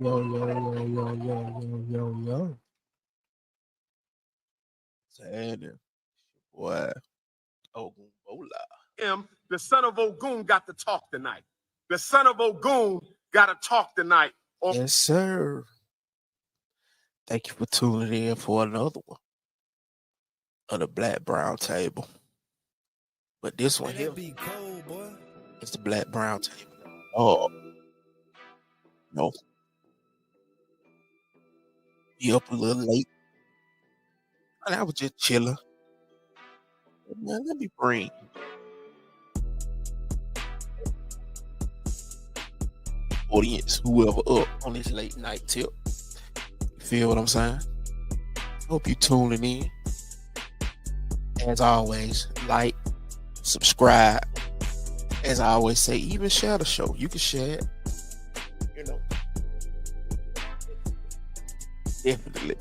Yo, yo, yo, yo, yo, yo, yo, yo. Saying boy, Ogun Bola. The son of Ogun got to talk tonight. The son of Ogun got to talk tonight. Yes, sir. Thank you for tuning in for another one on the Black Brown Table. But this one here is the Black Brown Table. Oh, no. You up a little late. And I was just chilling. Man, let me bring audience, whoever up on this late night tip. You feel what I'm saying? Hope you tuning in. As always, like, subscribe. As I always say, even share the show. You can share it. You know.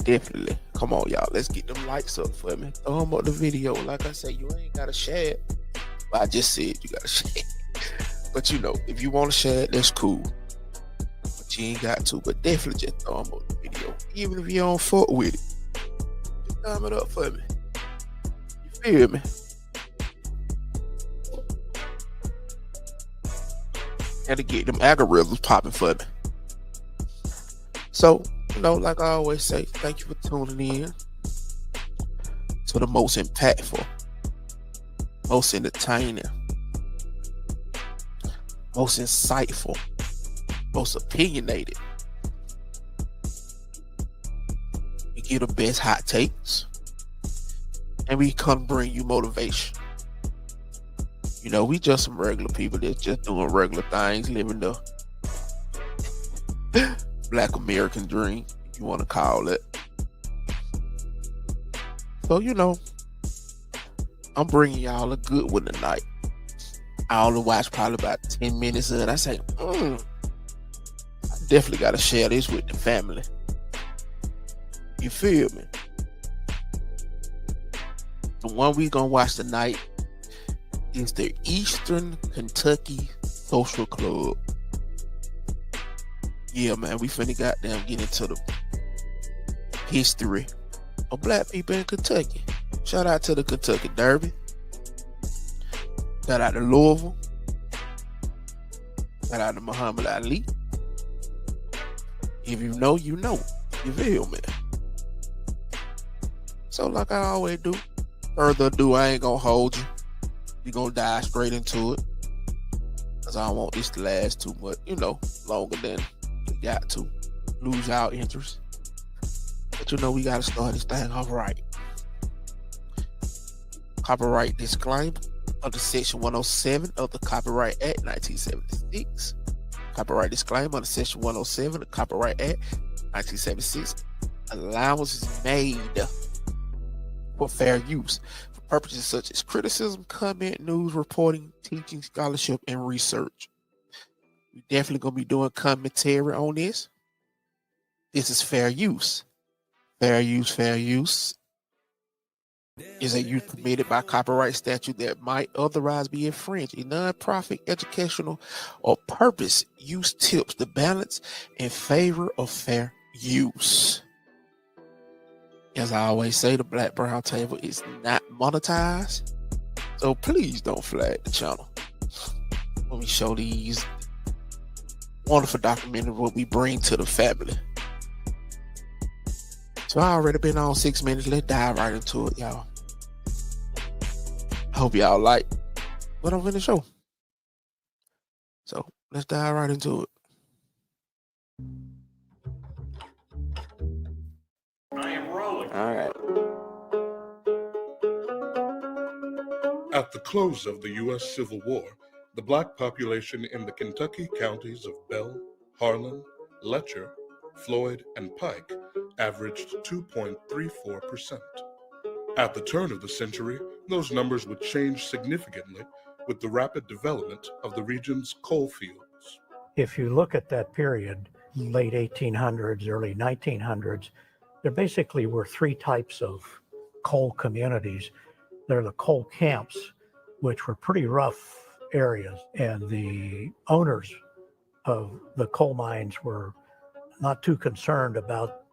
Definitely. Come on, y'all. Let's get them likes up for me. Thumb up the video. Like I said, you ain't gotta share it. But I just said you gotta share it. But you know, if you want to share it, that's cool. But you ain't got to. But definitely just thumb up the video. Even if you don't fuck with it, just thumb it up for me. You feel me? Had to get them algorithms popping for me. So, you know, like I always say, thank you for tuning in to the most impactful, most entertaining, most insightful, most opinionated. We give the best hot takes, and we come bring you motivation. You know, we just some regular people that's just doing regular things, living the Black American dream, if you want to call it. So, you know, I'm bringing y'all a good one tonight. I only watch probably about 10 minutes of it. I say, I definitely got to share this with the family. You feel me? The one we gonna watch tonight is the Eastern Kentucky Social Club. Yeah, man, we finna goddamn get into the history of black people in Kentucky. Shout out to the Kentucky Derby. Shout out to Louisville. Shout out to Muhammad Ali. If you know, you know. You feel me? So like I always do, further ado, I ain't gonna hold you. We gonna dive straight into it. Cause I don't want this to last too much, you know, longer than we got to. Lose our interest. But you know, we gotta start this thing off right. Copyright disclaimer under Section 107 of the Copyright Act 1976. Copyright disclaimer under Section 107 of the Copyright Act 1976. Allowance is made for fair use for purposes such as criticism, comment, news, reporting, teaching, scholarship, and research. We definitely gonna be doing commentary on this. This is fair use. Fair use is a use permitted by copyright statute that might otherwise be infringed. A non-profit, educational, or purpose use tips the balance in favor of fair use. As I always say, the Black Brown Table is not monetized, so please don't flag the channel. Let me show these wonderful documentaries what we bring to the family. So I already been on 6 minutes. Let's dive right into it, y'all. I hope y'all like what I'm finna show. So let's dive right into it. I am rolling. All right. At the close of the U.S. Civil War, the black population in the Kentucky counties of Bell, Harlan, Letcher, Floyd, and Pike averaged 2.34%. At the turn of the century, those numbers would change significantly with the rapid development of the region's coal fields. If you look at that period, late 1800s, early 1900s, there basically were three types of coal communities. There are the coal camps, which were pretty rough areas, and the owners of the coal mines were not too concerned about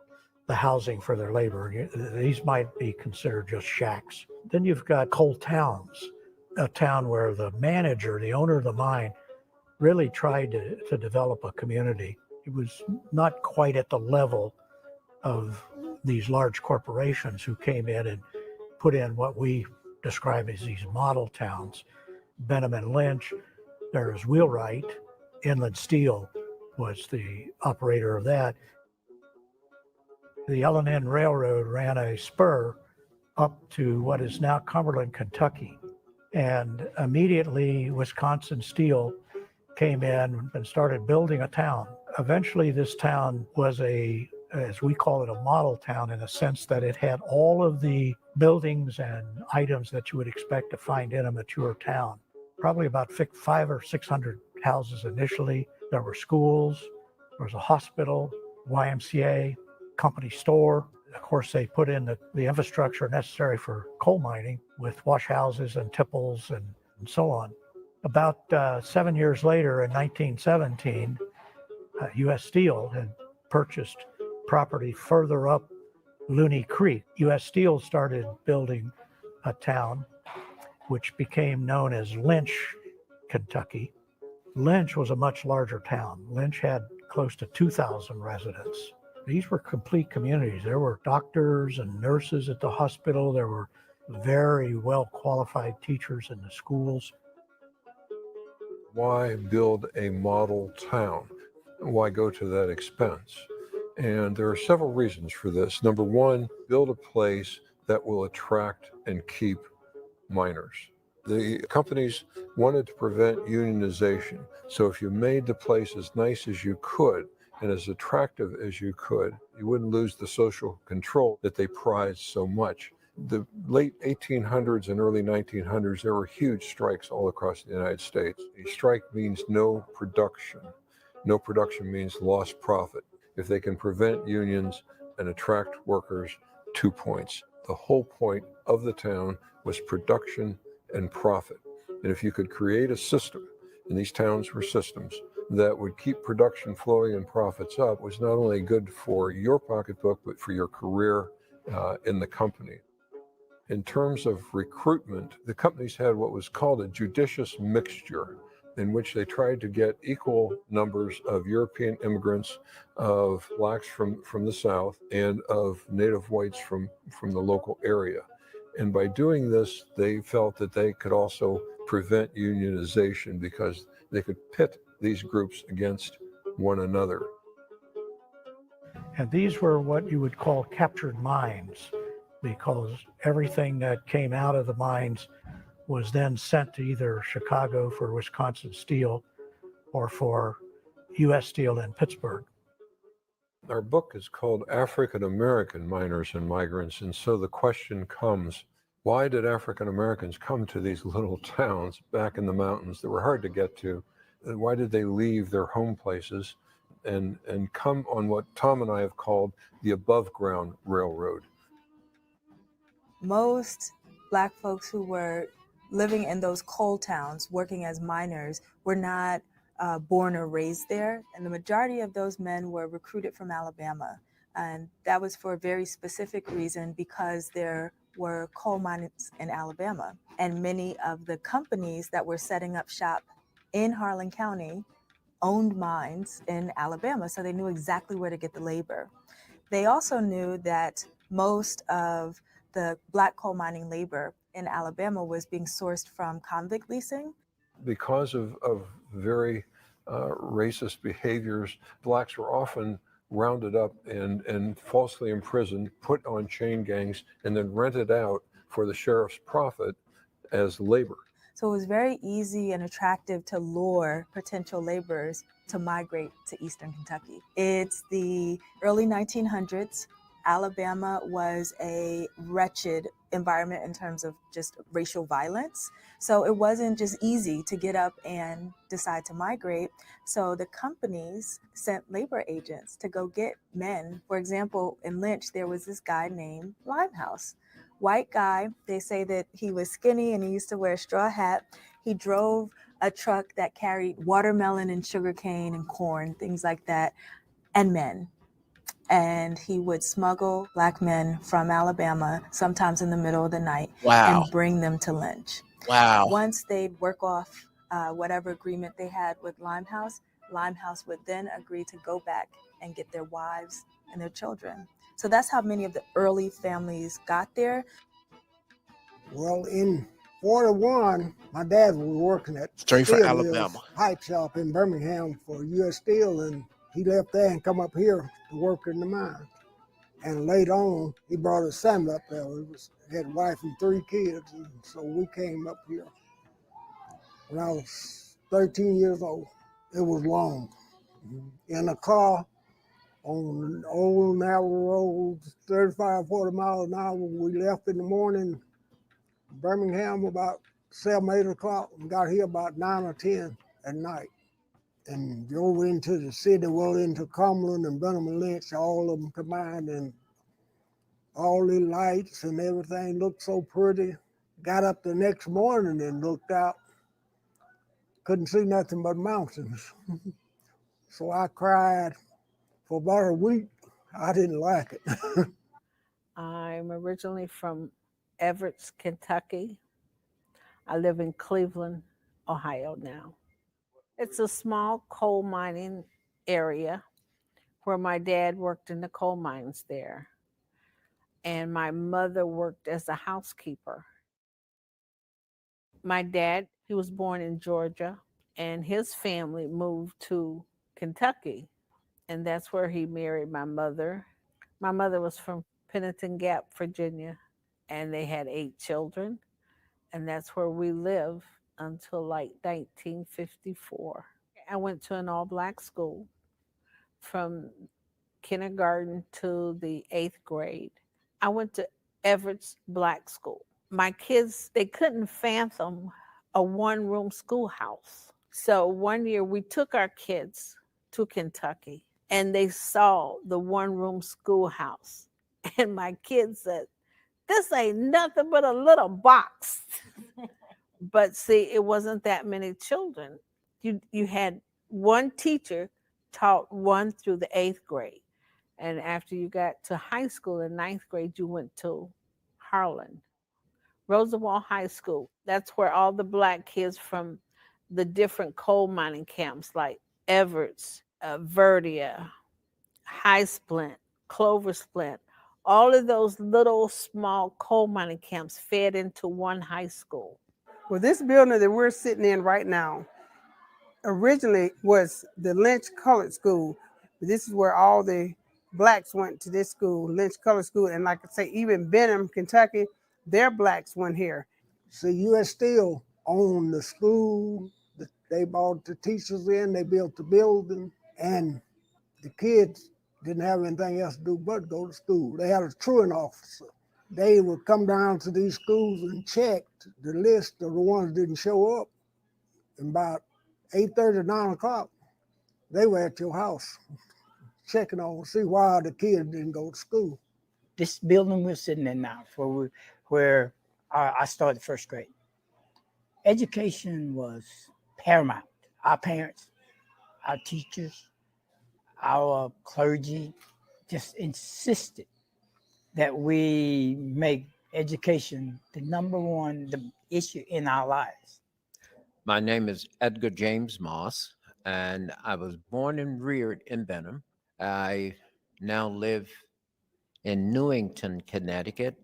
the housing for their labor. These might be considered just shacks. Then you've got coal towns, a town where the manager, the owner of the mine, really tried to develop a community. It was not quite at the level of these large corporations who came in and put in what we describe as these model towns. Benham and Lynch, there's Wheelwright, Inland Steel was the operator of that. The L&N Railroad ran a spur up to what is now Cumberland, Kentucky. And immediately Wisconsin Steel came in and started building a town. Eventually this town was as we call it, a model town, in a sense that it had all of the buildings and items that you would expect to find in a mature town. Probably about 500 or 600 houses initially. There were schools, there was a hospital, YMCA, company store. Of course, they put in the infrastructure necessary for coal mining with wash houses and tipples and so on. About 7 years later, in 1917, U.S. Steel had purchased property further up Looney Creek. U.S. Steel started building a town which became known as Lynch, Kentucky. Lynch was a much larger town. Lynch had close to 2,000 residents. These were complete communities. There were doctors and nurses at the hospital. There were very well qualified teachers in the schools. Why build a model town? Why go to that expense? And there are several reasons for this. Number one, build a place that will attract and keep miners. The companies wanted to prevent unionization. So if you made the place as nice as you could and as attractive as you could, you wouldn't lose the social control that they prized so much. The late 1800s and early 1900s, there were huge strikes all across the United States. A strike means no production. No production means lost profit. If they can prevent unions and attract workers, 2 points. The whole point of the town was production and profit. And if you could create a system, and these towns were systems, that would keep production flowing and profits up, was not only good for your pocketbook, but for your career in the company. In terms of recruitment, the companies had what was called a judicious mixture, in which they tried to get equal numbers of European immigrants, of blacks from the South, and of native whites from the local area. And by doing this, they felt that they could also prevent unionization because they could pit these groups against one another. And these were what you would call captured mines, because everything that came out of the mines was then sent to either Chicago for Wisconsin Steel or for U.S. Steel in Pittsburgh. Our book is called African American Miners and Migrants, and so the question comes, why did African Americans come to these little towns back in the mountains that were hard to get to? Why did they leave their home places and come on what Tom and I have called the above ground railroad? Most Black folks who were living in those coal towns, working as miners, were not born or raised there. And the majority of those men were recruited from Alabama. And that was for a very specific reason, because there were coal mines in Alabama. And many of the companies that were setting up shop in Harlan County owned mines in Alabama. So they knew exactly where to get the labor. They also knew that most of the Black coal mining labor in Alabama was being sourced from convict leasing. Because of very racist behaviors, Blacks were often rounded up and falsely imprisoned, put on chain gangs, and then rented out for the sheriff's profit as labor. So it was very easy and attractive to lure potential laborers to migrate to Eastern Kentucky. It's the early 1900s. Alabama was a wretched environment in terms of just racial violence. So it wasn't just easy to get up and decide to migrate. So the companies sent labor agents to go get men. For example, in Lynch, there was this guy named Limehouse. White guy. They say that he was skinny and he used to wear a straw hat. He drove a truck that carried watermelon and sugarcane and corn, things like that, and men. and he would smuggle Black men from Alabama, sometimes in the middle of the night, Wow. and bring them to Lynch. Wow. Once they'd work off whatever agreement they had with Limehouse, Limehouse would then agree to go back and get their wives and their children. So that's how many of the early families got there. Well, in 41, my dad was working at Straight from steel mills, Alabama. pipe shop in Birmingham for U.S. Steel, and he left there and come up here to work in the mine. And later on, he brought his family up there. He had a wife and 3 kids, and so we came up here when I was 13 years old. It was long. In a car on old narrow roads, 35, 40 miles an hour. We left in the morning, Birmingham about 7, 8 o'clock, and got here about 9 or 10 at night. And drove into the city, well into Cumberland and Benham and Lynch, all of them combined, and all the lights and everything looked so pretty. Got up the next morning and looked out, couldn't see nothing but mountains. So I cried for about a week. I didn't like it. I'm originally from Everett, Kentucky. I live in Cleveland, Ohio now. It's a small coal mining area where my dad worked in the coal mines there. And my mother worked as a housekeeper. My dad, he was born in Georgia, and his family moved to Kentucky. And that's where he married my mother. My mother was from Pennington Gap, Virginia, and they had 8 children. And that's where we lived until like 1954. I went to an all-Black school from kindergarten to the 8th grade. I went to Everett's Black School. My kids, they couldn't fathom a one-room schoolhouse. So one year we took our kids to Kentucky and they saw the one-room schoolhouse. And my kids said, "This ain't nothing but a little box." But see, it wasn't that many children. You had one teacher taught 1 through the 8th grade. And after you got to high school in 9th grade, you went to Harlan. Roosevelt High School, that's where all the Black kids from the different coal mining camps like Everett's, Verdia, High Splint, Clover Splint, all of those little small coal mining camps fed into one high school. Well, this building that we're sitting in right now originally was the Lynch Colored School. This is where all the Blacks went to this school, Lynch Colored School. And like I say, even Benham, Kentucky, their Blacks went here. See, U.S. Steel owned the school. They brought the teachers in, they built the building, and the kids didn't have anything else to do but go to school. They had a truant officer. They would come down to these schools and check the list of the ones that didn't show up. And about 8:30, 9 o'clock, they were at your house checking on to see why the kids didn't go to school. This building we're sitting in now, where I started first grade. Education was paramount. Our parents, our teachers, our clergy just insisted that we make education the number one issue in our lives. My name is Edgar James Moss, and I was born and reared in Benham. I now live in Newington, Connecticut.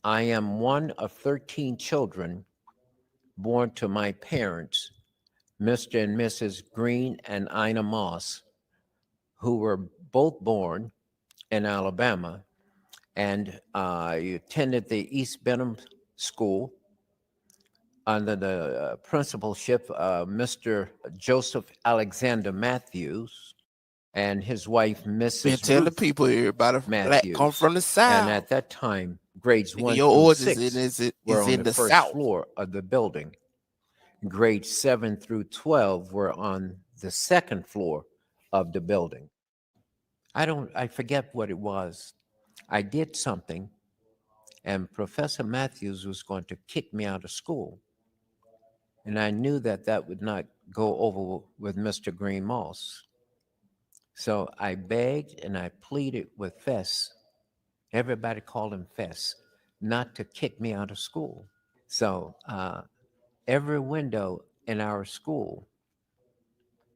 I am one of 13 children born to my parents, Mr. and Mrs. Green and Ina Moss, who were both born in Alabama, and attended the East Benham School under the principalship of Mr. Joseph Alexander Matthews and his wife, Mrs. Tell the Ruth people here about a Black Matthews. come from the South. And at that time, grades 1 your through origins 6 were on in the the first South. floor of the building. Grades 7 through 12 were on the second floor of the building. I forget what it was. I did something, and Professor Matthews was going to kick me out of school. And I knew that that would not go over with Mr. Green Moss. So I begged and I pleaded with Fess. Everybody called him Fess, not to kick me out of school. So every window in our school,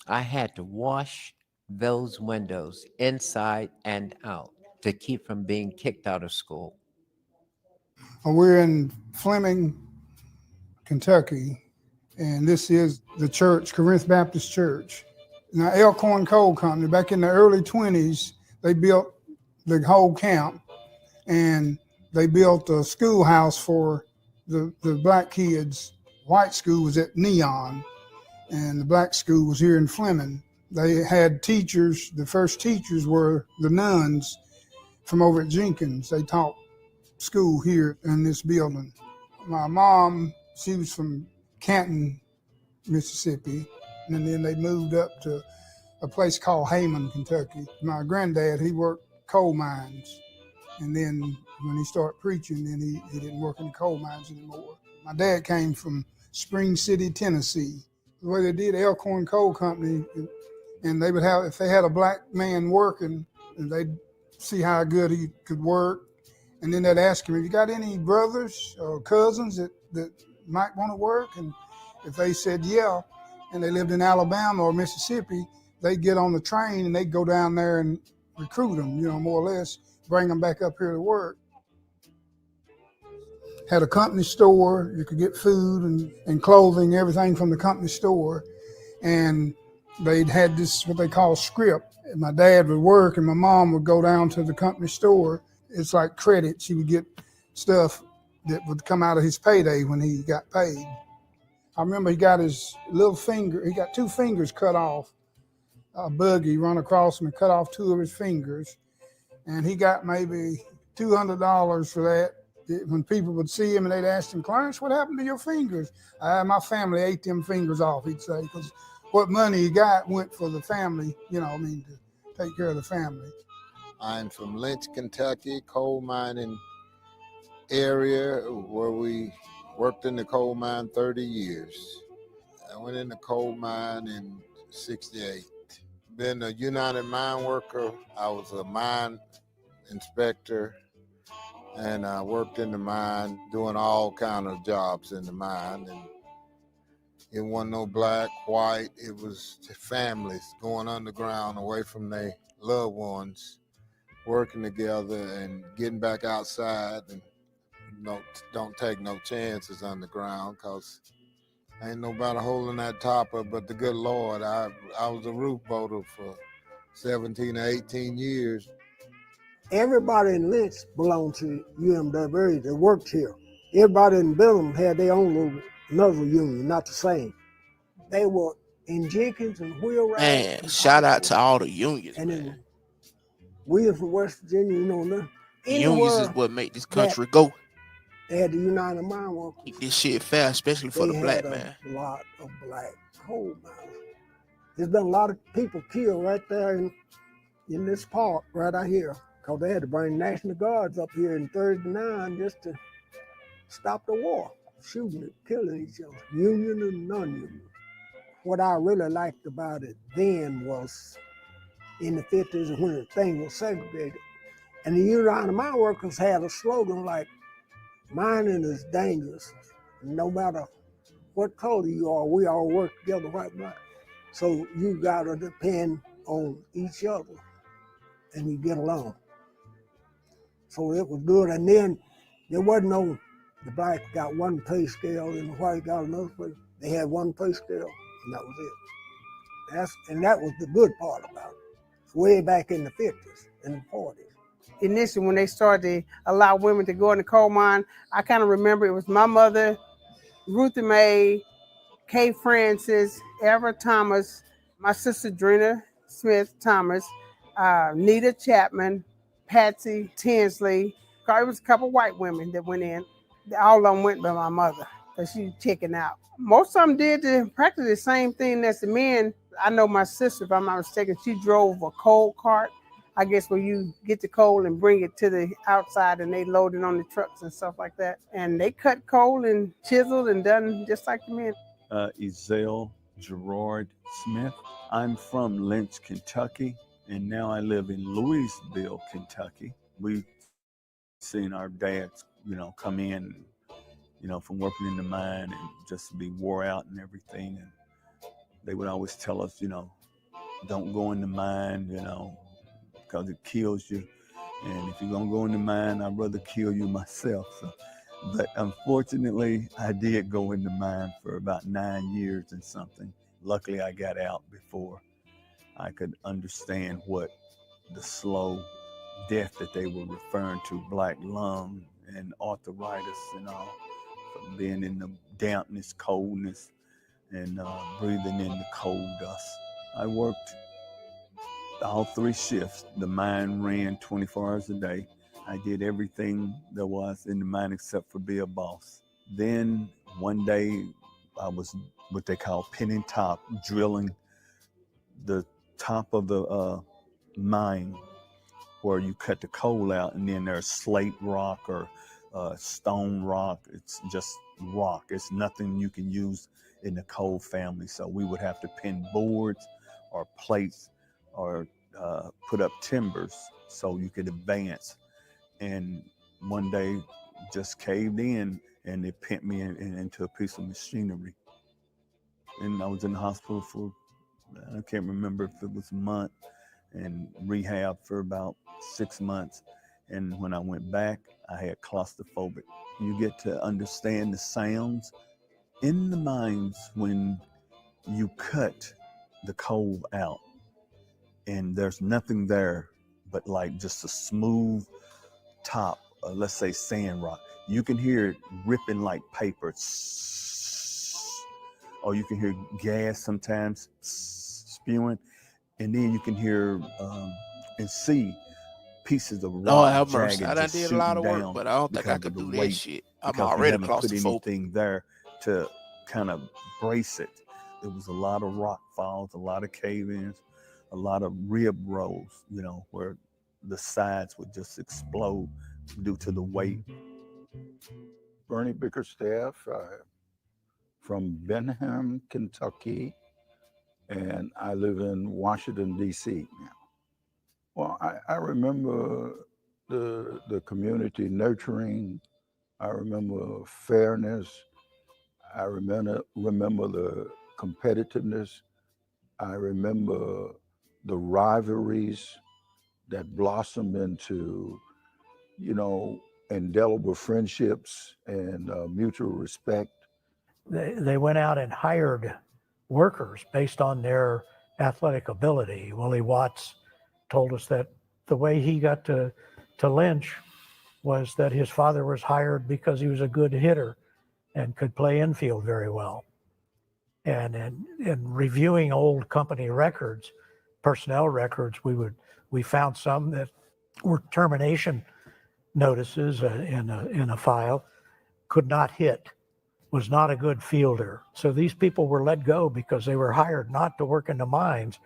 I had to wash those windows inside and out to keep from being kicked out of school. We're in Fleming, Kentucky, and this is the church, Corinth Baptist Church. Now, Elkhorn Coal Company, back in the early 20s, they built the whole camp, and they built a schoolhouse for the black kids. White school was at Neon, and the black school was here in Fleming. They had teachers. The first teachers were the nuns from over at Jenkins. They taught school here in this building. My mom, she was from Canton, Mississippi, and then they moved up to a place called Hayman, Kentucky. My granddad, he worked coal mines, and then when he started preaching, then he didn't work in the coal mines anymore. My dad came from Spring City, Tennessee. The way they did Elkhorn Coal Company, and they would have, if they had a black man working, and they'd see how good he could work, and then they'd ask him, have you got any brothers or cousins that might want to work? And if they said yeah, and they lived in Alabama or Mississippi, they'd get on the train and they'd go down there and recruit them, more or less, bring them back up here to work. Had a company store. You could get food and clothing, everything from the company store. And they'd had this, what they call script. And my dad would work and my mom would go down to the company store. It's like credit. She would get stuff that would come out of his payday when he got paid. I remember he got his little finger, he got 2 fingers cut off. A buggy run across him and cut off 2 of his fingers. And he got maybe $200 for that. When people would see him and they'd ask him, Clarence, what happened to your fingers? My family ate them fingers off, he'd say, because what money he got went for the family, to take care of the family. I'm from Lynch, Kentucky, coal mining area where we worked in the coal mine 30 years. I went in the coal mine in 68. Been a United Mine Worker. I was a mine inspector, and I worked in the mine doing all kind of jobs in the mine. And it wasn't no black, white. It was families going underground away from their loved ones, working together and getting back outside. And don't take no chances underground, because ain't nobody holding that top up but the good Lord. I was a roof boater for 17 or 18 years. Everybody in Lynch belonged to UMWA. They worked here. Everybody in Billum had their own another union, not the same. They were in Jenkins and Wheelwright. Man, shout out to all the unions, and man. We from West Virginia, Unions is what make this country go. They had the United Mine Workers. Keep this shit fair, especially for the black man. A lot of black coal miners. There's been a lot of people killed right there in this park right out here, because they had to bring National Guards up here in 39 just to stop the war, shooting and killing each other, union and non-union. What I really liked about it then was in the 50s when the thing was segregated. And the United Mine Workers had a slogan like, mining is dangerous. No matter what color you are, we all work together, white and black. So you gotta depend on each other and you get along. So it was good. And then there wasn't the black got one pay scale and the white got another pay. They had one pay scale and that was it. That was the good part about it. Way back in the 50s and the 40s. Initially, when they started to allow women to go in the coal mine, I kind of remember it was my mother, Ruthie Mae, Kay Francis, Everett Thomas, my sister Drina Smith Thomas, Nita Chapman, Patsy Tinsley. It was a couple white women that went in. All of them went by my mother, because she was checking out. Most of them did practically the same thing as the men. I know my sister, if I'm not mistaken, she drove a coal cart. I guess where you get the coal and bring it to the outside and they load it on the trucks and stuff like that. And they cut coal and chiseled and done just like the men. Ezell Gerard Smith. I'm from Lynch, Kentucky. And now I live in Louisville, Kentucky. We've seen our dads, come in, from working in the mine and just be wore out and everything. And they would always tell us, don't go in the mine, because it kills you. And if you're gonna go in the mine, I'd rather kill you myself. So, but unfortunately, I did go in the mine for about 9 years and something. Luckily, I got out before I could understand what the slow death that they were referring to, black lung and arthritis and all, from being in the dampness, coldness, and breathing in the coal dust. I worked all 3 shifts. The mine ran 24 hours a day. I did everything there was in the mine except for be a boss. Then one day I was what they call pinning top, drilling the top of the mine where you cut the coal out, and then there's slate rock or stone rock. It's just rock. It's nothing you can use in the coal family. So we would have to pin boards or plates or put up timbers so you could advance. And one day just caved in and it pinned me into a piece of machinery. And I was in the hospital for, I can't remember if it was a month, and rehab for about 6 months. And when I went back, I had claustrophobic. You get to understand the sounds in the mines when you cut the coal out and there's nothing there but like just a smooth top, let's say sand rock. You can hear it ripping like paper, or you can hear gas sometimes spewing, and then you can hear and see pieces of Lord rock have mercy. I jagged done just did a lot shooting of work, down but I don't think I because of could the do that weight, shit. I'm because they already haven't put claustrophobic. anything there to kind of brace it. There was a lot of rock falls, a lot of cave-ins, a lot of rib rolls, where the sides would just explode due to the weight. Bernie Bickerstaff from Benham, Kentucky, and I live in Washington, D.C. now. Well, I remember the community nurturing. I remember fairness. I remember the competitiveness. I remember the rivalries that blossomed into, indelible friendships and mutual respect. They went out and hired workers based on their athletic ability. Willie Watts told us that the way he got to Lynch was that his father was hired because he was a good hitter and could play infield very well. And in reviewing old company records, personnel records, we found some that were termination notices in a file, could not hit, was not a good fielder. So these people were let go because they were hired not to work in the mines,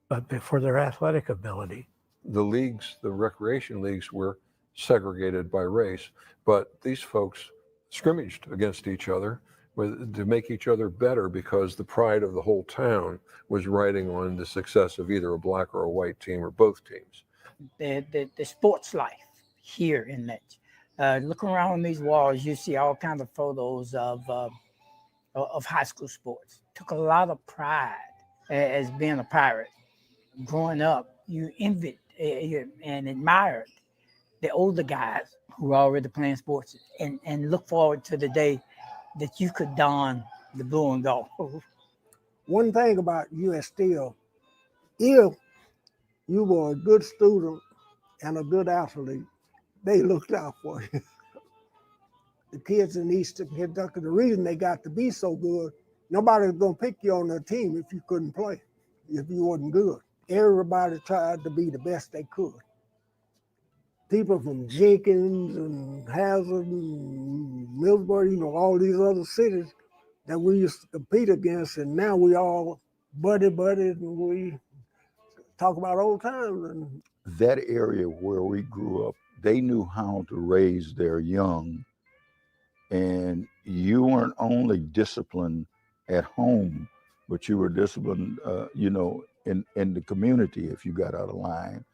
but for their athletic ability. The leagues, the recreation leagues, were segregated by race, but these folks scrimmaged against each other to make each other better because the pride of the whole town was riding on the success of either a black or a white team or both teams. The sports life here in Lynch. Looking around these walls, you see all kinds of photos of high school sports. Took a lot of pride as being a pirate. Growing up, you envied and admired the older guys who were already playing sports and look forward to the day that you could don the blue and gold. One thing about U.S. Steel, if you were a good student and a good athlete, they looked out for you. The kids in Eastern Kentucky, the reason they got to be so good, nobody was going to pick you on their team if you couldn't play, if you wasn't good. Everybody tried to be the best they could. People from Jenkins and Hazard and Millsboro, all these other cities that we used to compete against, and now we all buddy and we talk about old times. And that area where we grew up, they knew how to raise their young, and you weren't only disciplined at home, but you were disciplined, in the community if you got out of line.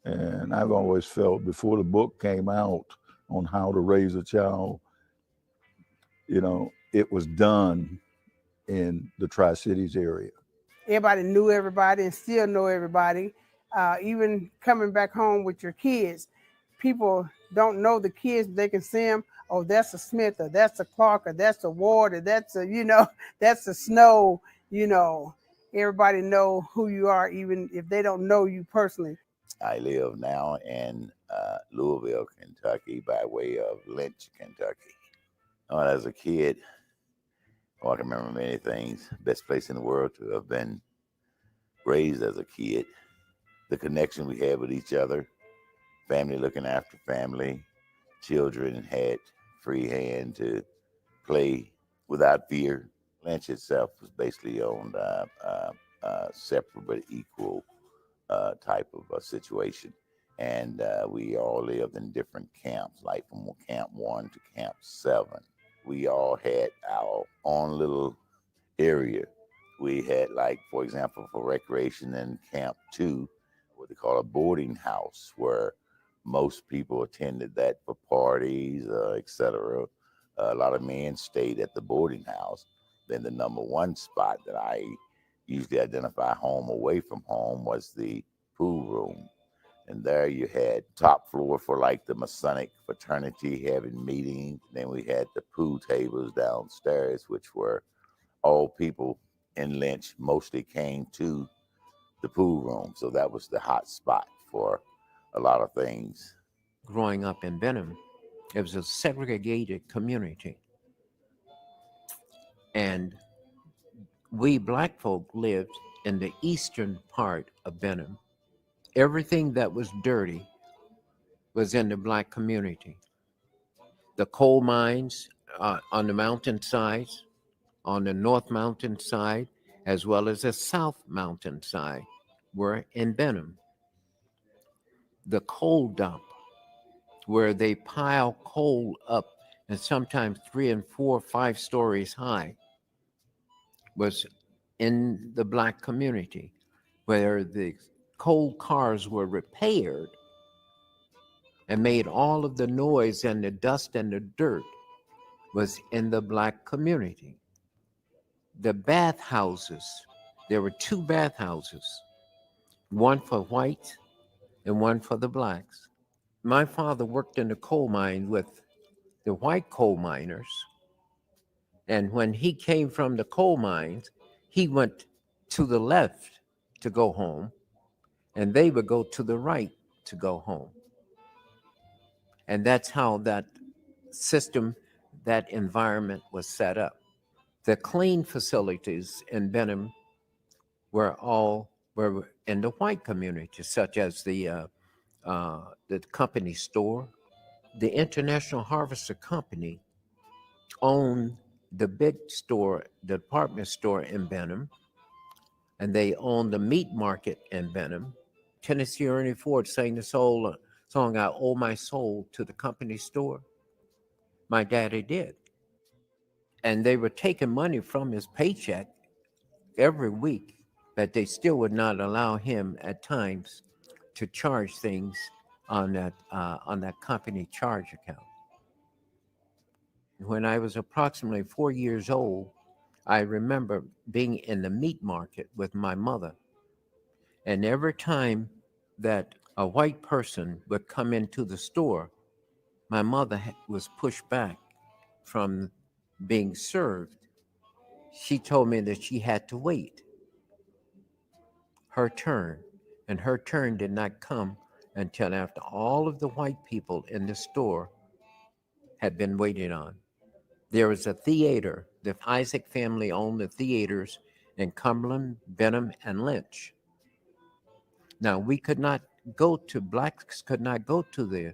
And I've always felt before the book came out on how to raise a child, you know, it was done in the Tri-Cities area. Everybody knew everybody and still know everybody. Even coming back home with your kids, people don't know the kids, they can see them. Oh, that's a Smith, or that's a Clark, or that's a Ward, or that's a, you know, that's a Snow, you know. Everybody know who you are, even if they don't know you personally. I live now in Louisville, Kentucky, by way of Lynch, Kentucky. As a kid, I can remember many things. Best place in the world to have been raised as a kid. The connection we had with each other, family looking after family, children had free hand to play without fear. Lynch itself was basically owned separate but equal type of a situation. And we all lived in different camps, like from Camp 1 to Camp 7. We all had our own little area. We had, like, for example, for recreation in Camp 2, what they call a boarding house, where most people attended that for parties, etc. A lot of men stayed at the boarding house. Then the number one spot that I usually identify home away from home was the pool room. And there you had top floor for like the Masonic fraternity having meetings. Then we had the pool tables downstairs, which were all people in Lynch mostly came to the pool room. So that was the hot spot for a lot of things. Growing up in Benham, it was a segregated community. And we black folk lived in the eastern part of Benham. Everything that was dirty was in the black community. The coal mines on the mountainsides, on the North Mountain side, as well as the South Mountain side, were in Benham. The coal dump, where they pile coal up and sometimes 3 and 4, 5 stories high, was in the black community, where the coal cars were repaired and made all of the noise and the dust and the dirt, was in the black community. The bathhouses, there were 2 bathhouses, one for whites and one for the blacks. My father worked in the coal mine with the white coal miners. And when he came from the coal mines, he went to the left to go home, and they would go to the right to go home. And that's how that system, that environment was set up. The clean facilities in Benham were in the white community, such as the company store. The International Harvester Company owned the big store, the department store in Benham, and they owned the meat market in Benham. Tennessee Ernie Ford sang the song, I Owe My Soul to the Company Store. My daddy did. And they were taking money from his paycheck every week, but they still would not allow him at times to charge things on that company charge account. When I was approximately 4 years old, I remember being in the meat market with my mother. And every time that a white person would come into the store, my mother was pushed back from being served. She told me that she had to wait her turn, and her turn did not come until after all of the white people in the store had been waited on. There was a theater. The Isaac family owned the theaters in Cumberland, Benham, and Lynch. Now, blacks could not go to the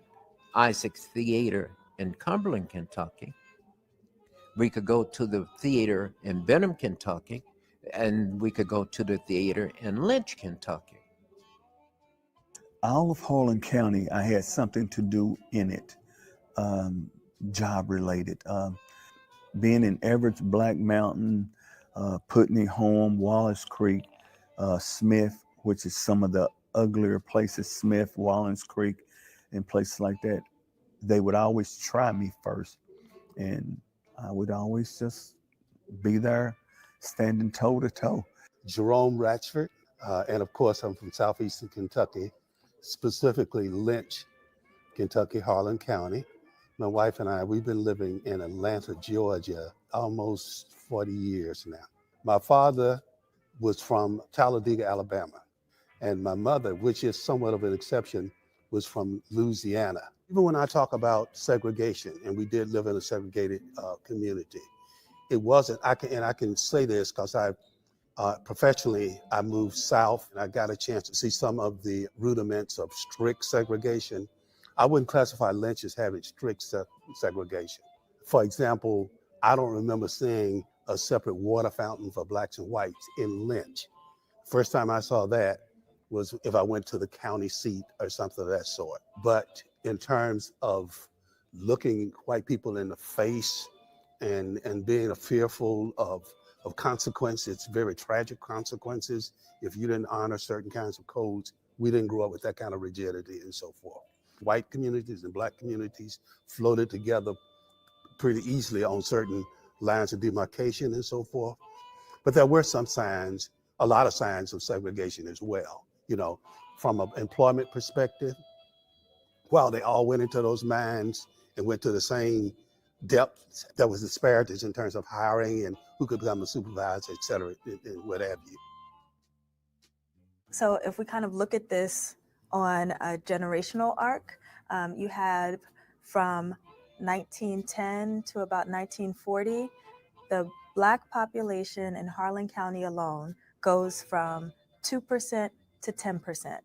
Isaac's Theater in Cumberland, Kentucky. We could go to the theater in Benham, Kentucky, and we could go to the theater in Lynch, Kentucky. All of Harlan County, I had something to do in it, job related. Being in Everett, Black Mountain, Putney, Home, Wallace Creek, Smith, which is some of the uglier places, Smith, Wallens Creek, and places like that, they would always try me first. And I would always just be there standing toe to toe. Jerome Ratchford, and of course I'm from southeastern Kentucky, specifically Lynch, Kentucky, Harlan County. My wife and I, we've been living in Atlanta, Georgia, almost 40 years now. My father was from Talladega, Alabama, and my mother, which is somewhat of an exception, was from Louisiana. Even when I talk about segregation, and we did live in a segregated community, it wasn't, I can say this because professionally, I moved south and I got a chance to see some of the rudiments of strict segregation. I wouldn't classify Lynch as having strict segregation. For example, I don't remember seeing a separate water fountain for blacks and whites in Lynch. First time I saw that was if I went to the county seat or something of that sort. But in terms of looking white people in the face and being fearful of consequences, very tragic consequences, if you didn't honor certain kinds of codes, we didn't grow up with that kind of rigidity and so forth. White communities and black communities floated together pretty easily on certain lines of demarcation and so forth. But there were some signs, a lot of signs of segregation as well. You know, from an employment perspective, while they all went into those mines and went to the same depth, there was disparities in terms of hiring and who could become a supervisor, et cetera, and what have you. So if we kind of look at this on a generational arc, you had from 1910 to about 1940, the Black population in Harlan County alone goes from 2% to 10%.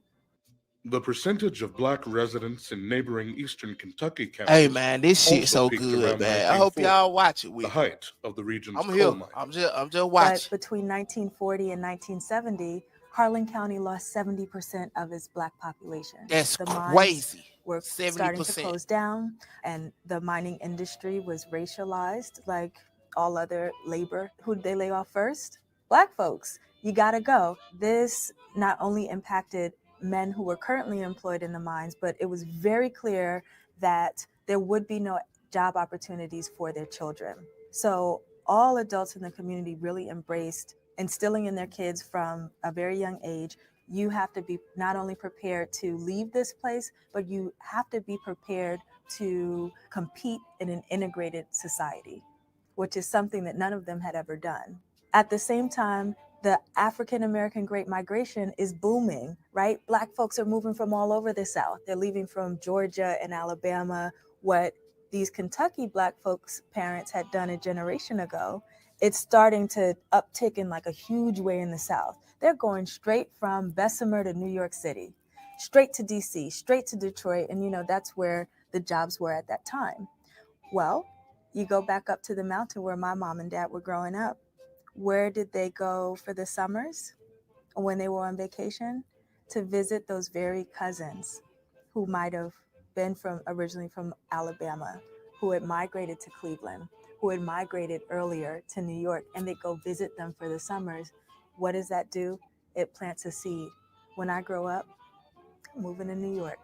The percentage of Black residents in neighboring eastern Kentucky counties Hey man, this shit also so peaked good, around man. I hope 1940, y'all watch it with the me. height of the region's I'm coal here. mine. I'm just But watching. between 1940 and 1970, Harlan County lost 70% of its Black population. That's The mines crazy. were starting to 70%. close down, and the mining industry was racialized like all other labor. Who did they lay off first? Black folks. You gotta go. This not only impacted men who were currently employed in the mines, but it was very clear that there would be no job opportunities for their children. So all adults in the community really embraced instilling in their kids from a very young age, you have to be not only prepared to leave this place, but you have to be prepared to compete in an integrated society, which is something that none of them had ever done. At the same time, the African American Great Migration is booming, right? Black folks are moving from all over the South. They're leaving from Georgia and Alabama. What these Kentucky Black folks' parents had done a generation ago, it's starting to uptick in like a huge way in the South. They're going straight from Bessemer to New York City, straight to DC, straight to Detroit. And, you know, that's where the jobs were at that time. Well, you go back up to the mountain where my mom and dad were growing up. Where did they go for the summers when they were on vacation? To visit those very cousins who might have been originally from Alabama, who had migrated to Cleveland, who had migrated earlier to New York, and they go visit them for the summers. What does that do? It plants a seed. When I grow up, I'm moving to New York.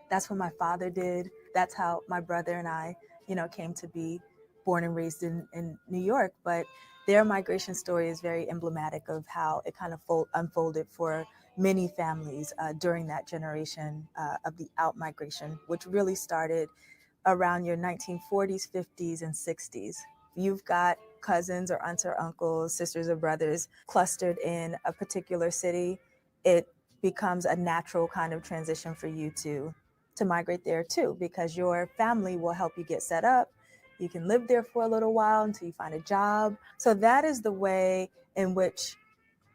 That's what my father did. That's how my brother and I, came to be born and raised in New York. But their migration story is very emblematic of how it kind of unfolded for many families during that generation of the out-migration, which really started around your 1940s, 50s, and 60s. You've got cousins or aunts or uncles, sisters or brothers clustered in a particular city. It becomes a natural kind of transition for you to migrate there too, because your family will help you get set up. You can live there for a little while until you find a job. So that is the way in which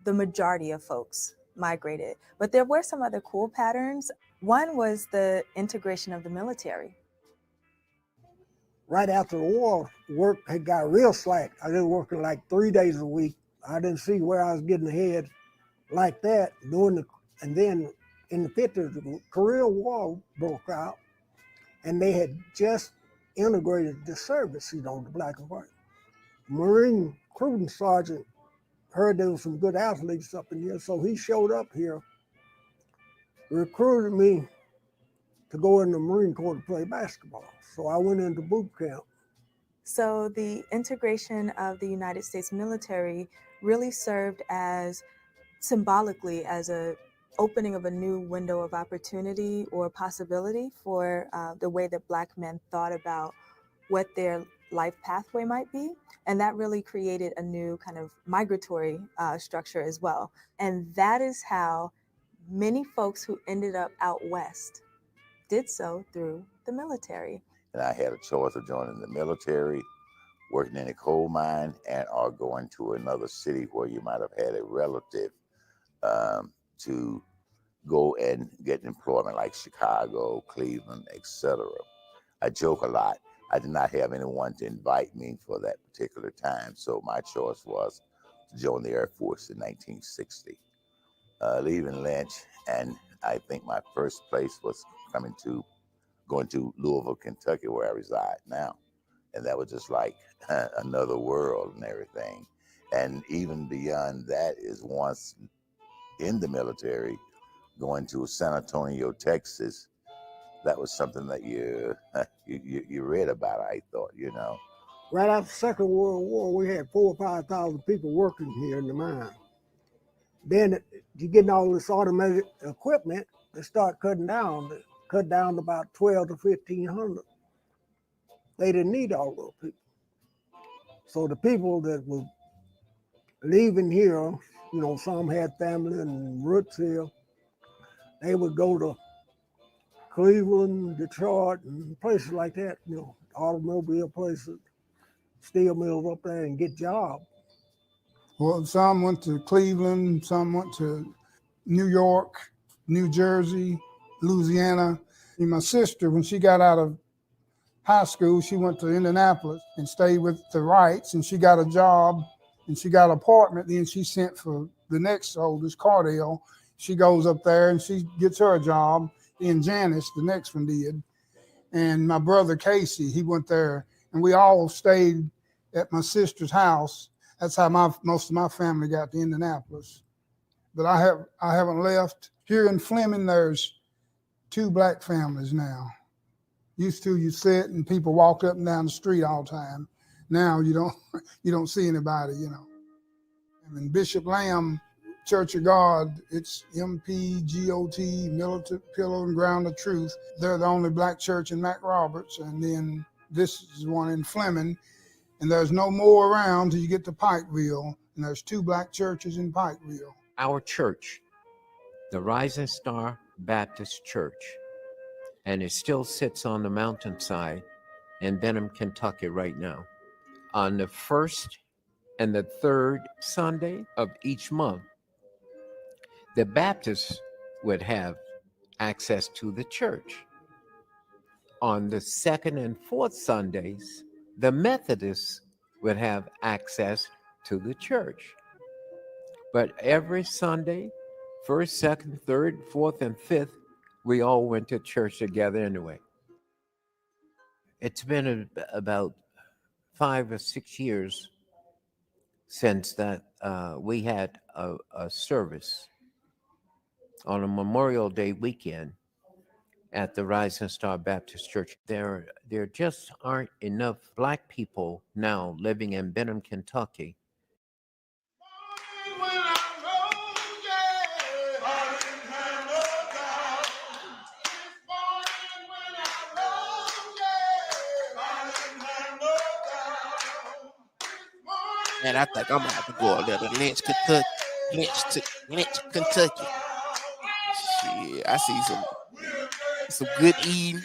the majority of folks migrated. But there were some other cool patterns. One was the integration of the military. Right after the war, work had got real slack. I was working like 3 days a week. I didn't see where I was getting ahead like that. And then in the 50s, the Korean War broke out, and they had just integrated the service, the black and white. Marine recruiting sergeant heard there was some good athletes up in here, so he showed up here recruited me to go in the Marine Corps to play basketball. So I went into boot camp. So the integration of the United States military really served as symbolically as a opening of a new window of opportunity or possibility for the way that Black men thought about what their life pathway might be. And that really created a new kind of migratory structure as well. And that is how many folks who ended up out west did so through the military. And I had a choice of joining the military, working in a coal mine, and or going to another city where you might have had a relative to go and get employment, like Chicago, Cleveland, etc. I joke a lot. I did not have anyone to invite me for that particular time, so my choice was to join the Air Force in 1960. Leaving Lynch, and I think my first place was going to Louisville, Kentucky, where I reside now. And that was just like another world and everything. And even beyond that is once in the military, going to San Antonio, Texas. That was something that you read about, I thought, you know. Right after the Second World War, we had 4,000 or 5,000 people working here in the mine. Then you getting all this automated equipment, they start cutting down. They cut down to about 12 to 1,500. They didn't need all those people. So the people that were leaving here, you know, some had family in roots here. They would go to Cleveland, Detroit, and places like that, you know, automobile places, steel mills up there and get jobs. Well, some went to Cleveland, some went to New York, New Jersey, Louisiana. And my sister, when she got out of high school, she went to Indianapolis and stayed with the Wrights, and she got a job and she got an apartment. Then she sent for the next oldest, Cardell. She goes up there and she gets her a job. Then Janice, the next one, did. And my brother Casey, he went there, and we all stayed at my sister's house. That's how most of my family got to Indianapolis. But I haven't left. Here in Fleming, there's 2 Black families now. Used to, you sit and people walk up and down the street all the time. Now you don't see anybody, you know. And Bishop Lamb, Church of God, it's MPGOT, Militant Pillow and Ground of Truth. They're the only Black church in Mac Roberts, and then this is one in Fleming. And there's no more around till you get to Pikeville, and there's 2 Black churches in Pikeville. Our church, the Rising Star Baptist Church, and it still sits on the mountainside in Benham, Kentucky right now. On the first and the third Sunday of each month, the Baptists would have access to the church. On the second and fourth Sundays, the Methodists would have access to the church. But every Sunday, first, second, third, fourth, and fifth, we all went to church together anyway. It's been about 5 or 6 years since that we had a service on a Memorial Day weekend at the Rising Star Baptist Church. There just aren't enough Black people now living in Benham, Kentucky. Man, I think I'm gonna have to go up there to Lynch, Kentucky. Shit, I see some good eating,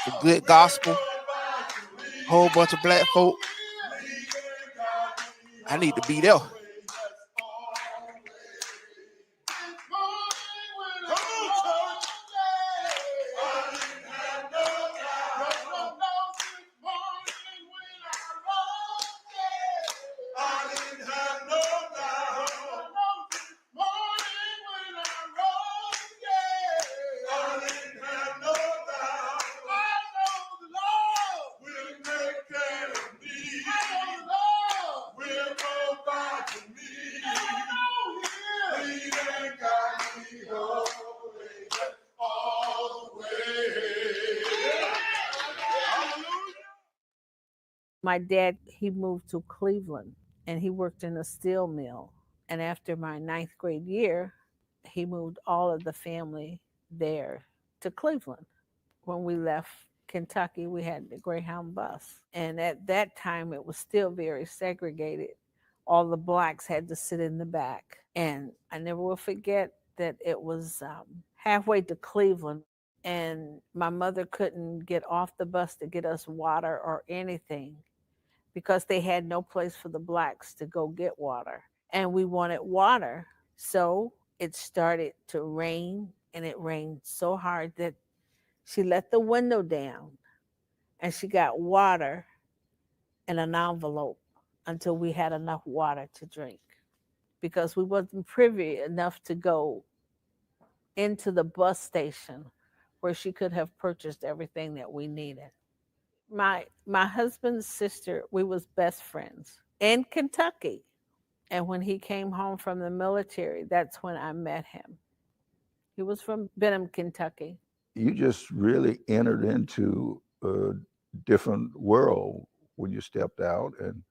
some good gospel, whole bunch of Black folk. I need to be there. My dad, he moved to Cleveland and he worked in a steel mill. And after my 9th grade year, he moved all of the family there to Cleveland. When we left Kentucky, we had the Greyhound bus. And at that time, it was still very segregated. All the blacks had to sit in the back. And I never will forget that it was halfway to Cleveland. And my mother couldn't get off the bus to get us water or anything because they had no place for the blacks to go get water. And we wanted water. So it started to rain, and it rained so hard that she let the window down and she got water in an envelope until we had enough water to drink, because we wasn't privy enough to go into the bus station where she could have purchased everything that we needed. My husband's sister, we was best friends in Kentucky. And when he came home from the military, that's when I met him. He was from Benham, Kentucky. You just really entered into a different world when you stepped out. And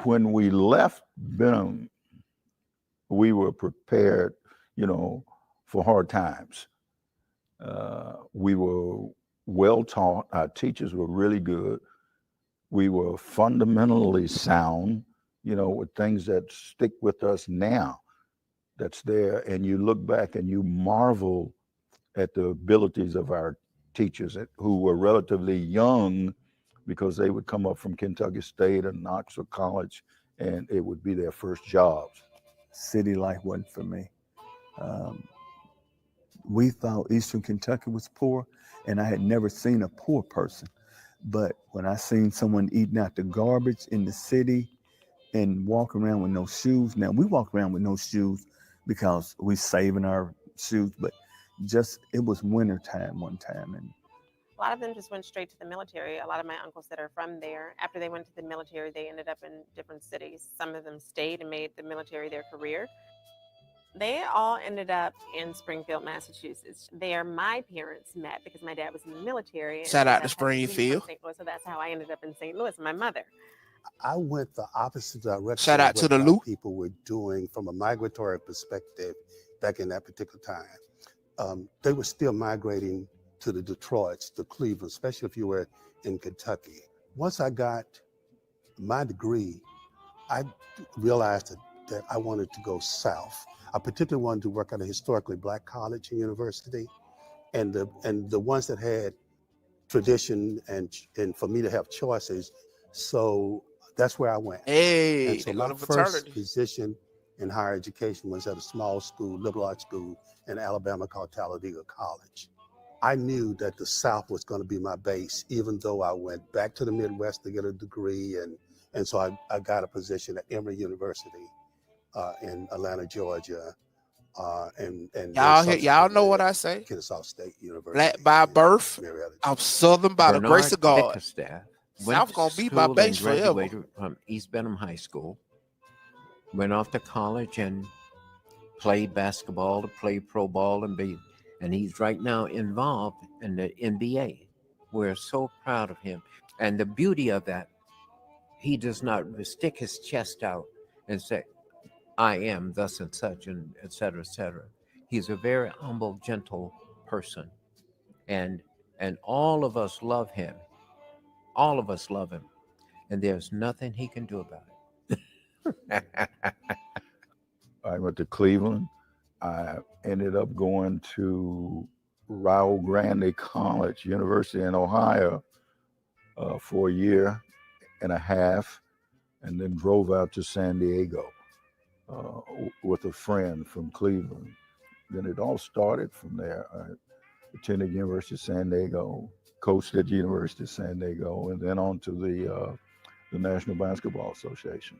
when we left Benham, we were prepared, for hard times. We were well taught. Our teachers were really good. We were fundamentally sound, with things that stick with us now, that's there. And you look back and you marvel at the abilities of our teachers who were relatively young, because they would come up from Kentucky State and Oxford College, and it would be their first jobs. City life wasn't for me. We thought Eastern Kentucky was poor, and I had never seen a poor person. But when I seen someone eating out the garbage in the city and walking around with no shoes, now we walk around with no shoes because we saving our shoes, but it was winter time one time. And a lot of them just went straight to the military. A lot of my uncles that are from there, after they went to the military, they ended up in different cities. Some of them stayed and made the military their career. They all ended up in Springfield, Massachusetts. There, my parents met because my dad was in the military. Shout out to Springfield. St. Louis, so that's how I ended up in St. Louis, my mother. I went the opposite direction. Shout out to the Loop. People were doing from a migratory perspective back in that particular time. They were still migrating to the Detroits, the Cleveland, especially if you were in Kentucky. Once I got my degree, I realized that I wanted to go south. I particularly wanted to work at a historically Black college and university, and the ones that had tradition and for me to have choices. So that's where I went. Hey, and so my first position in higher education was at a small school, liberal arts school in Alabama called Talladega College. I knew that the South was going to be my base, even though I went back to the Midwest to get a degree. And so I got a position at Emory University in Atlanta, Georgia. And y'all know what I say. Kennesaw State University. Black by birth, I'm Southern by the grace of God. Bickerstaff South gonna be my base forever. Graduated from East Benham High School. Went off to college and played basketball to play pro ball and he's right now involved in the NBA. We're so proud of him. And the beauty of that, he does not stick his chest out and say, I am thus and such, and et cetera, et cetera. He's a very humble, gentle person. And all of us love him. All of us love him. And there's nothing he can do about it. I went to Cleveland. I ended up going to Rio Grande College, University in Ohio, for a year and a half, and then drove out to San Diego with a friend from Cleveland. Then it all started from there. I attended University of San Diego, coached at University of San Diego, and then on to the National Basketball Association.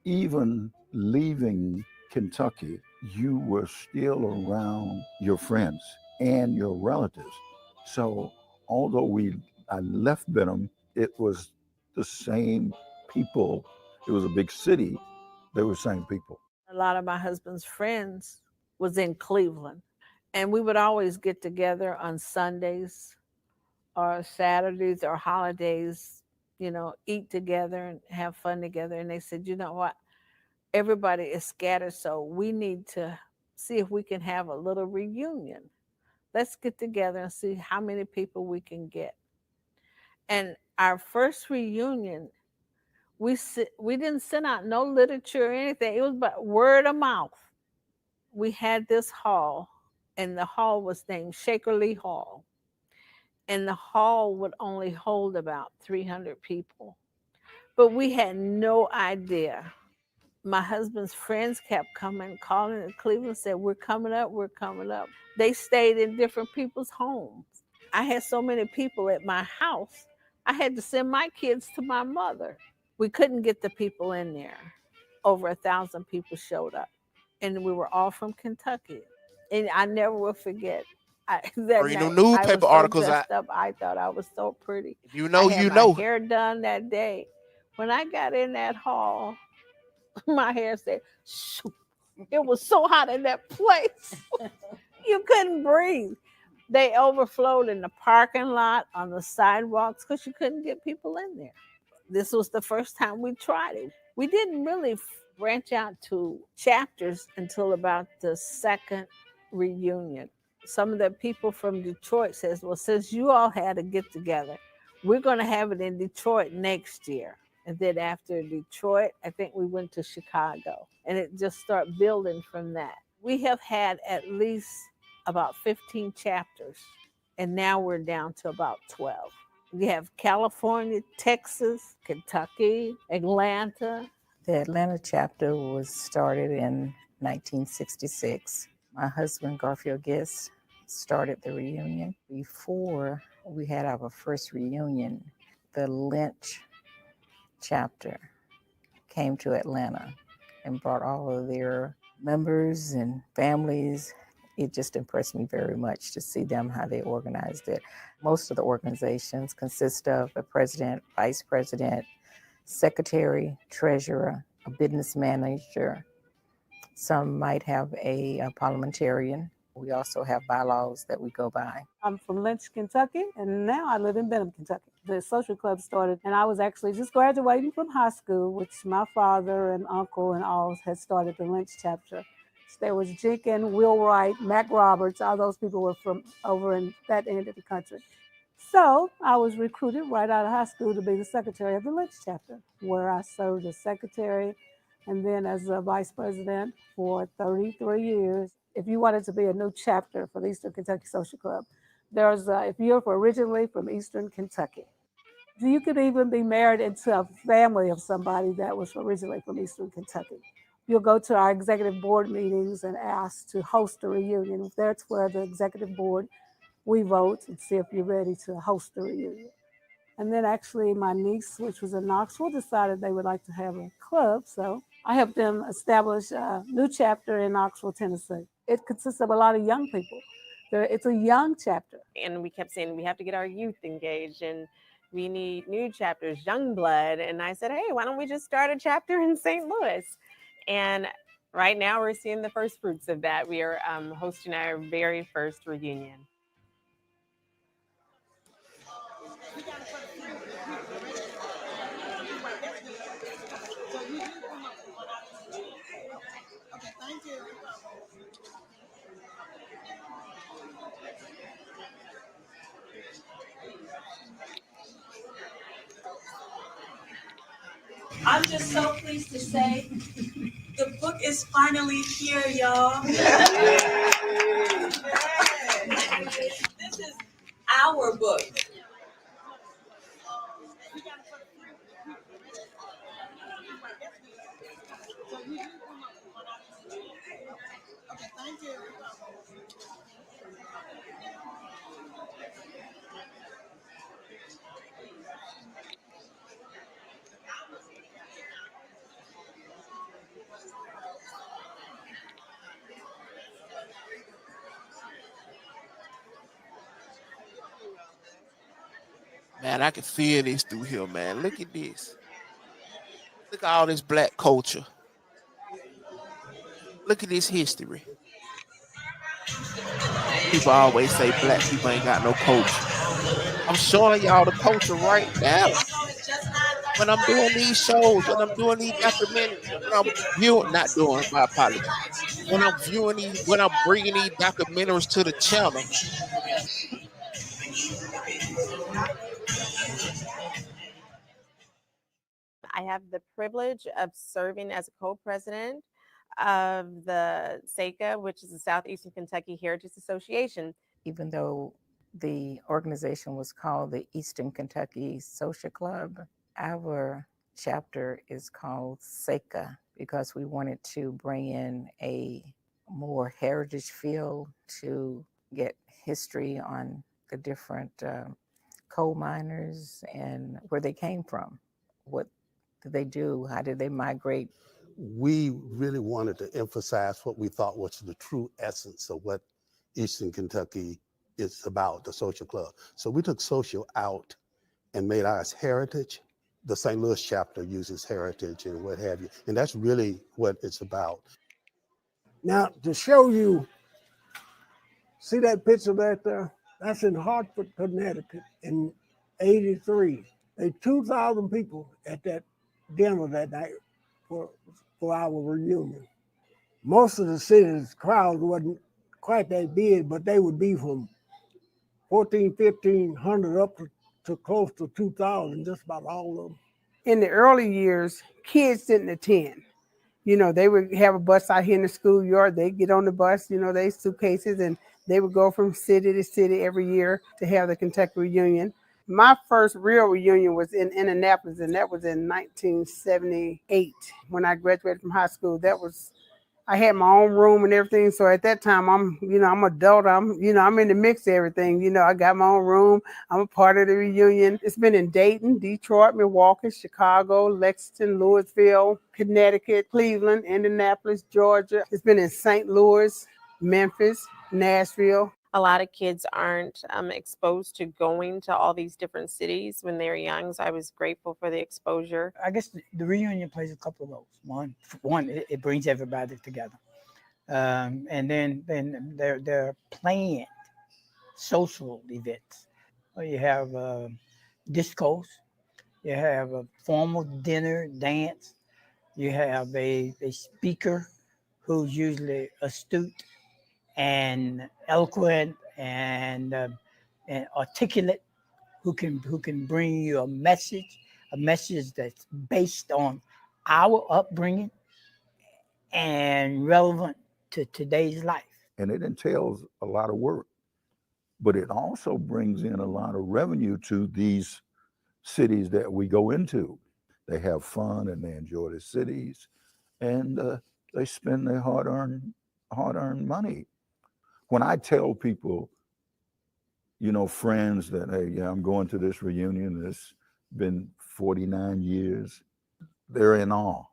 Even leaving Kentucky, you were still around your friends and your relatives. So although I left Benham, it was the same people. It was a big city. They were the same people. A lot of my husband's friends was in Cleveland, and we would always get together on Sundays or Saturdays or holidays eat together and have fun together. And they said, you know what? Everybody is scattered, so we need to see if we can have a little reunion. Let's get together and see how many people we can get. And our first reunion, we didn't send out no literature or anything. It was about word of mouth. We had this hall, and the hall was named Shaker Lee Hall. And the hall would only hold about 300 people. But we had no idea. My husband's friends kept coming, calling in Cleveland, said, we're coming up, we're coming up. They stayed in different people's homes. I had so many people at my house, I had to send my kids to my mother. We couldn't get the people in there. Over 1,000 people showed up. And we were all from Kentucky. And I never will forget that Bring them night. I was newspaper so articles out. dressed up. I thought I was so pretty. I had my hair done that day. When I got in that hall, my hair said, shoot. It was so hot in that place. You couldn't breathe. They overflowed in the parking lot, on the sidewalks, because you couldn't get people in there. This was the first time we tried it. We didn't really branch out to chapters until about the second reunion. Some of the people from Detroit says, well, since you all had a get together, we're going to have it in Detroit next year. And then after Detroit, I think we went to Chicago, and it just started building from that. We have had at least about 15 chapters, and now we're down to about 12. We have California, Texas, Kentucky, Atlanta. The Atlanta chapter was started in 1966. My husband, Garfield Guest, started the reunion. Before we had our first reunion, the Lynch chapter came to Atlanta and brought all of their members and families. It just impressed me very much to see them, how they organized it. Most of the organizations consist of a president, vice president, secretary, treasurer, a business manager. Some might have a parliamentarian. We also have bylaws that we go by. I'm from Lynch, Kentucky, and now I live in Benham, Kentucky. The social club started, and I was actually just graduating from high school, which my father and uncle and all had started the Lynch chapter. There was Jenkins, Wheelwright, Mac Roberts, all those people were from over in that end of the country. So I was recruited right out of high school to be the secretary of the Lynch chapter, where I served as secretary and then as a vice president for 33 years. If you wanted to be a new chapter for the Eastern Kentucky Social Club, there's if you're originally from Eastern Kentucky, you could even be married into a family of somebody that was originally from Eastern Kentucky. You'll go to our executive board meetings and ask to host a reunion. That's where the executive board, we vote and see if you're ready to host the reunion. And then actually my niece, which was in Knoxville, decided they would like to have a club. So I helped them establish a new chapter in Knoxville, Tennessee. It consists of a lot of young people. It's a young chapter. And we kept saying, we have to get our youth engaged and we need new chapters, young blood. And I said, hey, why don't we just start a chapter in St. Louis? And right now we're seeing the first fruits of that. We are hosting our very first reunion. I'm just so pleased to say the book is finally here, y'all. This is our book. Man, I can feel this through here, man. Look at this. Look at all this black culture. Look at this history. People always say black people ain't got no culture. I'm showing y'all the culture right now. It's just when I'm doing these shows, when I'm doing these documentaries, when I'm viewing, not doing, my apologies. When I'm viewing these, when I'm bringing these documentaries to the channel, I have the privilege of serving as a co-president of the SACA, which is the Southeastern Kentucky Heritage Association. Even though the organization was called the Eastern Kentucky Social Club, our chapter is called SACA because we wanted to bring in a more heritage feel to get history on the different coal miners and where they came from. What did they do? How did they migrate? We really wanted to emphasize what we thought was the true essence of what Eastern Kentucky is about, the social club. So we took social out and made ours heritage. The St. Louis chapter uses heritage and what have you. And that's really what it's about. Now, to show you, see that picture right there? That's in Hartford, Connecticut in 83. There 2,000 people at that dinner that night for our reunion. Most of the city's crowd wasn't quite that big, but they would be from 1,500 up to close to 2,000, just about all of them. In the early years, kids didn't attend. You know, they would have a bus out here in the schoolyard. They'd get on the bus, you know, they suitcases, and they would go from city to city every year to have the Kentucky reunion. My first real reunion was in Indianapolis, and that was in 1978 when I graduated from high school. I had my own room and everything. So at that time, I'm adult. I'm in the mix of everything. You know, I got my own room. I'm a part of the reunion. It's been in Dayton, Detroit, Milwaukee, Chicago, Lexington, Louisville, Connecticut, Cleveland, Indianapolis, Georgia. It's been in St. Louis, Memphis, Nashville. A lot of kids aren't exposed to going to all these different cities when they're young, so I was grateful for the exposure. I guess the reunion plays a couple of roles. One, it brings everybody together, and then they're planned social events. You have discos, you have a formal dinner, dance, you have a speaker who's usually astute and eloquent and articulate, who can bring you a message that's based on our upbringing and relevant to today's life. And it entails a lot of work, but it also brings in a lot of revenue to these cities that we go into. They have fun and they enjoy the cities, and they spend their hard-earned money. When I tell people, you know, friends that, hey, yeah, I'm going to this reunion, it's been 49 years, they're in awe.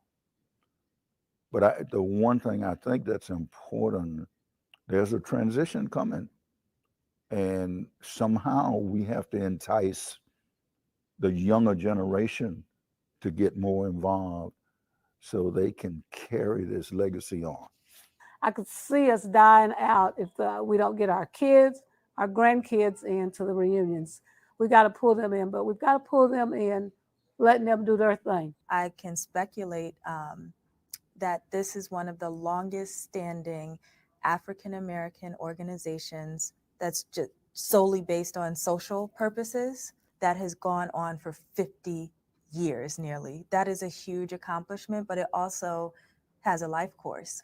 But the one thing I think that's important, there's a transition coming. And somehow we have to entice the younger generation to get more involved so they can carry this legacy on. I could see us dying out if we don't get our kids, our grandkids into the reunions. We got to pull them in, but we've got to pull them in, letting them do their thing. I can speculate that this is one of the longest standing African-American organizations that's just solely based on social purposes that has gone on for 50 years nearly. That is a huge accomplishment, but it also has a life course.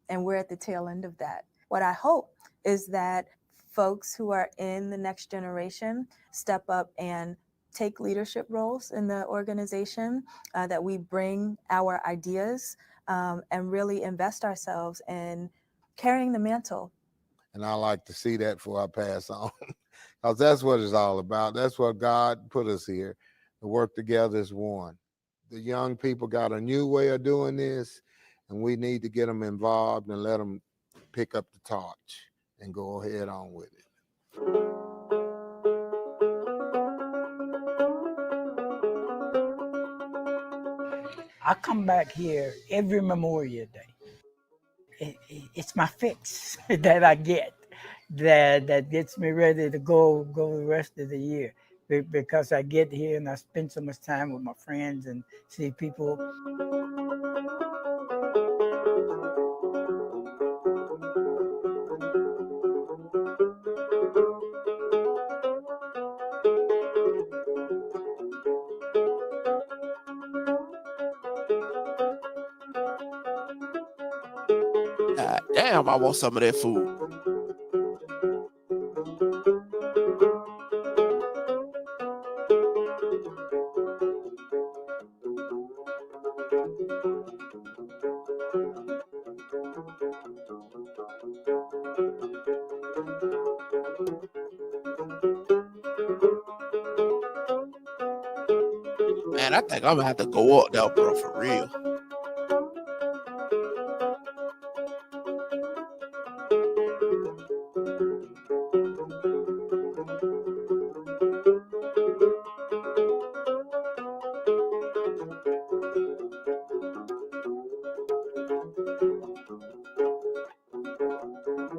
And we're at the tail end of that. What I hope is that folks who are in the next generation step up and take leadership roles in the organization, that we bring our ideas and really invest ourselves in carrying the mantle. And I like to see that before I pass on, because that's what it's all about. That's what God put us here, to work together as one. The young people got a new way of doing this, and we need to get them involved and let them pick up the torch and go ahead on with it. I come back here every Memorial Day. It's my fix that I get that gets me ready to go the rest of the year, because I get here and I spend so much time with my friends and see people. God damn, I want some of that food. Man, I think I'm gonna have to go up there, bro, for real.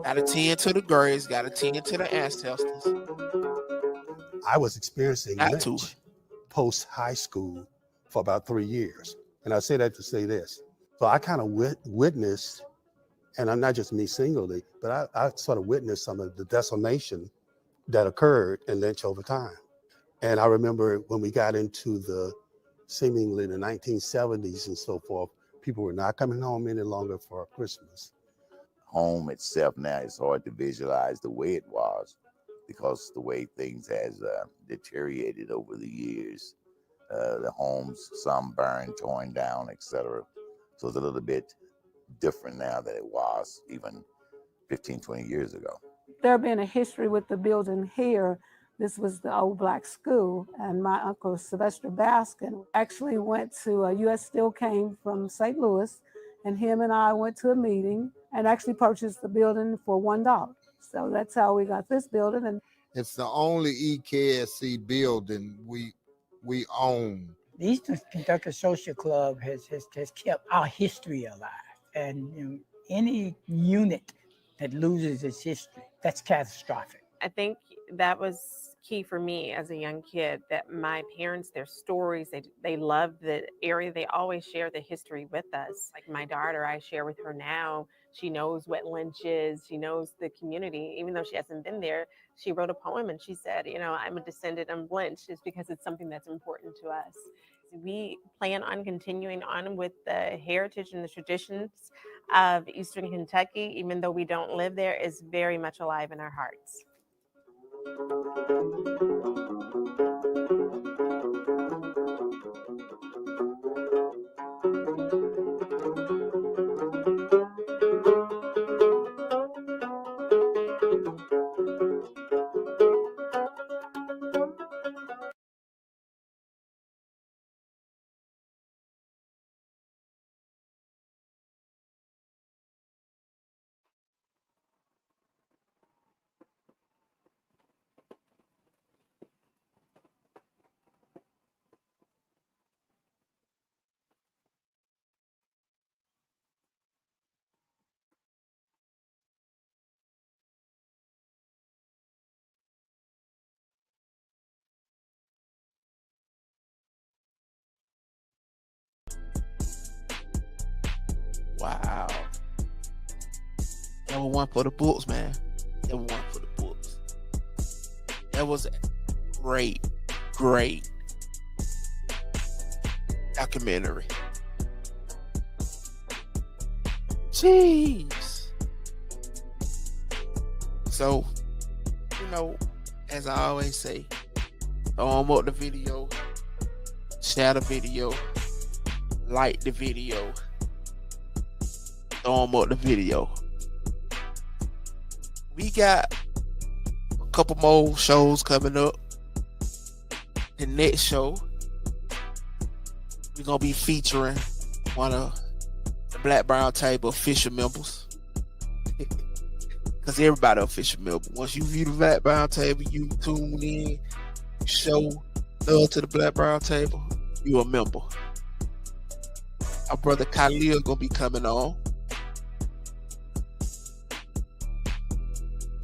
Got to tend to the grades, got to tend to the ancestors. I was experiencing Got to. lynch post high school for about 3 years. And I say that to say this. So I kind of witnessed, and I'm not just me singly, but I sort of witnessed some of the decimation that occurred in lynch over time. And I remember when we got into the seemingly the 1970s and so forth, people were not coming home any longer for Christmas. Home itself now is hard to visualize the way it was because the way things has deteriorated over the years. The homes, some burned, torn down, etc. So it's a little bit different now than it was even 15, 20 years ago. There being a history with the building here, this was the old black school, and my uncle Sylvester Baskin actually went to U.S. Steel came from St. Louis, and him and I went to a meeting and actually purchased the building for $1. So that's how we got this building. And it's the only EKSC building we own. The Eastern Kentucky Social Club has kept our history alive, and any unit that loses its history, that's catastrophic. I think that was key for me as a young kid, that my parents, their stories, they loved the area. They always share the history with us. Like my daughter, I share with her now. She knows what lynch is. She knows the community. Even though she hasn't been there, she wrote a poem and she said, I'm a descendant of lynch, just because it's something that's important to us. We plan on continuing on with the heritage and the traditions of Eastern Kentucky, even though we don't live there, is very much alive in our hearts. Wow. That was one for the books, man. That was one for the books. That was great documentary. Jeez. So, as I always say, throw up the video, share the video, like the video, throw up the video. We got a couple more shows coming up. The next show, we're gonna be featuring one of the Black Brown Table official members. Because everybody official member. Once you view the Black Brown Table, you tune in, you show love to the Black Brown Table, you a member. Our brother Khalil gonna be coming on.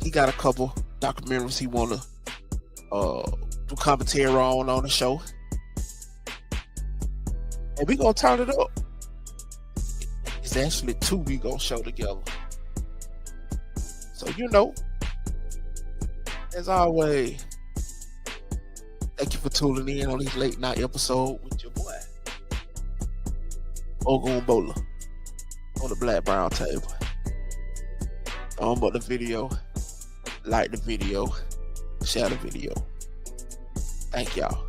He got a couple documentaries he wanna do commentary on the show. And we gonna turn it up. It's actually 2 we gonna show together. So as always, thank you for tuning in on this late night episode with your boy Ogun Bowler on the Black Brown Table. About the video, like the video, share the video. Thank y'all.